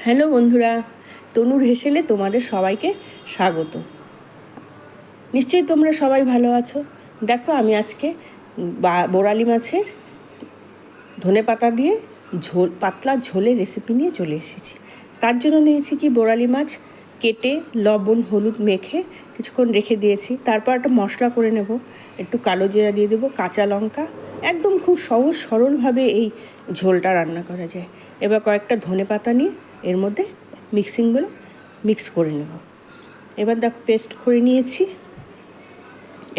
Hello বন্ধুরা, তনুর হেসেলে তোমাদের সবাইকে স্বাগত। নিশ্চয়ই তোমরা সবাই ভালো আছো। দেখো, আমি আজকে বোরালি মাছের ধনেপাতা দিয়ে পাতলা ঝোলের রেসিপি নিয়ে চলে এসেছি। তার জন্য নিয়েছি কি, বোরালি মাছ কেটে লবণ হলুদ মেখে কিছুক্ষণ রেখে দিয়েছি। তারপর একটা মশলা করে নেব, একটু কালো জিরা দিয়ে দেবো, কাঁচা লঙ্কা। একদম খুব সহজ সরলভাবে এই ঝোলটা রান্না করা যায়। এবার কয়েকটা ধনেপাতা নিয়ে এর মধ্যে মিক্স করে নেব। এবার দেখো, পেস্ট করে নিয়েছি,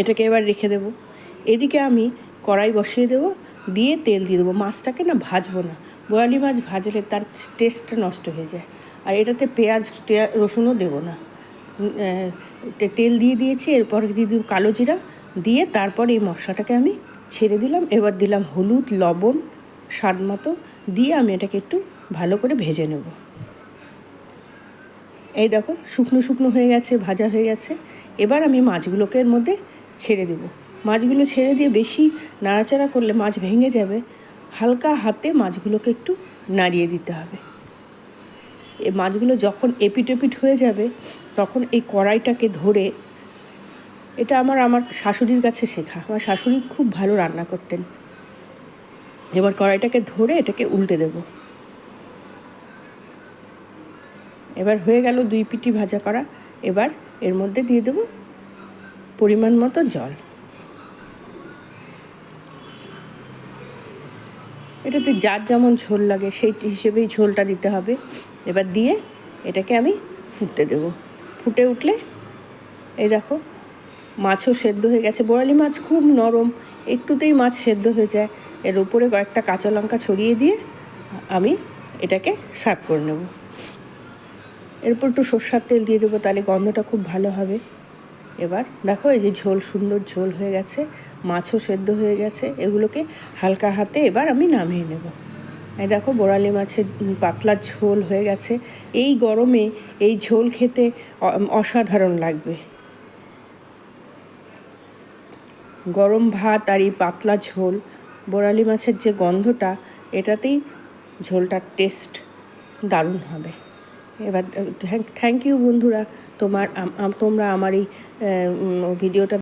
এটাকে এবার রেখে দেবো। এদিকে আমি কড়াই বসিয়ে দেবো, দিয়ে তেল দিয়ে দেবো। মাছটাকে না ভাজবো না, বোরালি মাছ ভাজলে তার টেস্টটা নষ্ট হয়ে যায়। আর এটাতে পেঁয়াজ রসুনও দেবো না। তেল দিয়ে দিয়েছি, এরপর দিয়ে দেবো কালো জিরা, দিয়ে তারপর এই মশলাটাকে আমি ছেড়ে দিলাম। এবার দিলাম হলুদ লবণ স্বাদ মতো, দিয়ে আমি এটাকে একটু ভালো করে ভেজে নেব। এই দেখো, শুকনো শুকনো হয়ে গেছে, ভাজা হয়ে গেছে। এবার আমি মাছগুলোকে এর মধ্যে ছেড়ে দেবো। মাছগুলো ছেড়ে দিয়ে বেশি নাড়াচাড়া করলে মাছ ভেঙে যাবে। হালকা হাতে মাছগুলোকে একটু নাড়িয়ে দিতে হবে। এই মাছগুলো যখন এপিট এপিট হয়ে যাবে, তখন এই কড়াইটাকে ধরে, এটা আমার শাশুড়ির কাছে শেখা। আমার শাশুড়ি খুব ভালো রান্না করতেন। এবার কড়াইটাকে ধরে এটাকে উল্টে দেবো। এবার হয়ে গেল 2 পিটি ভাজা করা। এবার এর মধ্যে দিয়ে দেবো পরিমাণ মতো জল। এটাতে যার যেমন ঝোল লাগে সেই হিসেবেই ঝোলটা দিতে হবে। এবার দিয়ে এটাকে আমি ফুটতে দেবো। ফুটে উঠলে এই দেখো, মাছও সেদ্ধ হয়ে গেছে। বোরালি মাছ খুব নরম, একটুতেই মাছ সেদ্ধ হয়ে যায়। এর উপরে কয়েকটা কাঁচা লঙ্কা ছড়িয়ে দিয়ে আমি এটাকে সার্ভ করে নেব। এরপর একটু সর্ষের তেল দিয়ে দেবো, তাহলে গন্ধটা খুব ভালো হবে। এবার দেখো, এই যে সুন্দর ঝোল হয়ে গেছে, মাছও সেদ্ধ হয়ে গেছে। এগুলোকে হালকা হাতে এবার আমি নামিয়ে নেব। এই দেখো, বোরালি মাছের পাতলা ঝোল হয়ে গেছে। এই গরমে এই ঝোল খেতে অসাধারণ লাগবে। গরম ভাত আর এই পাতলা ঝোল, বোরালি মাছের যে গন্ধটা, এটাতেই ঝোলটার টেস্ট দারুণ হবে। এবার থ্যাংক ইউ বন্ধুরা, তোমরা আমার এই ভিডিওটা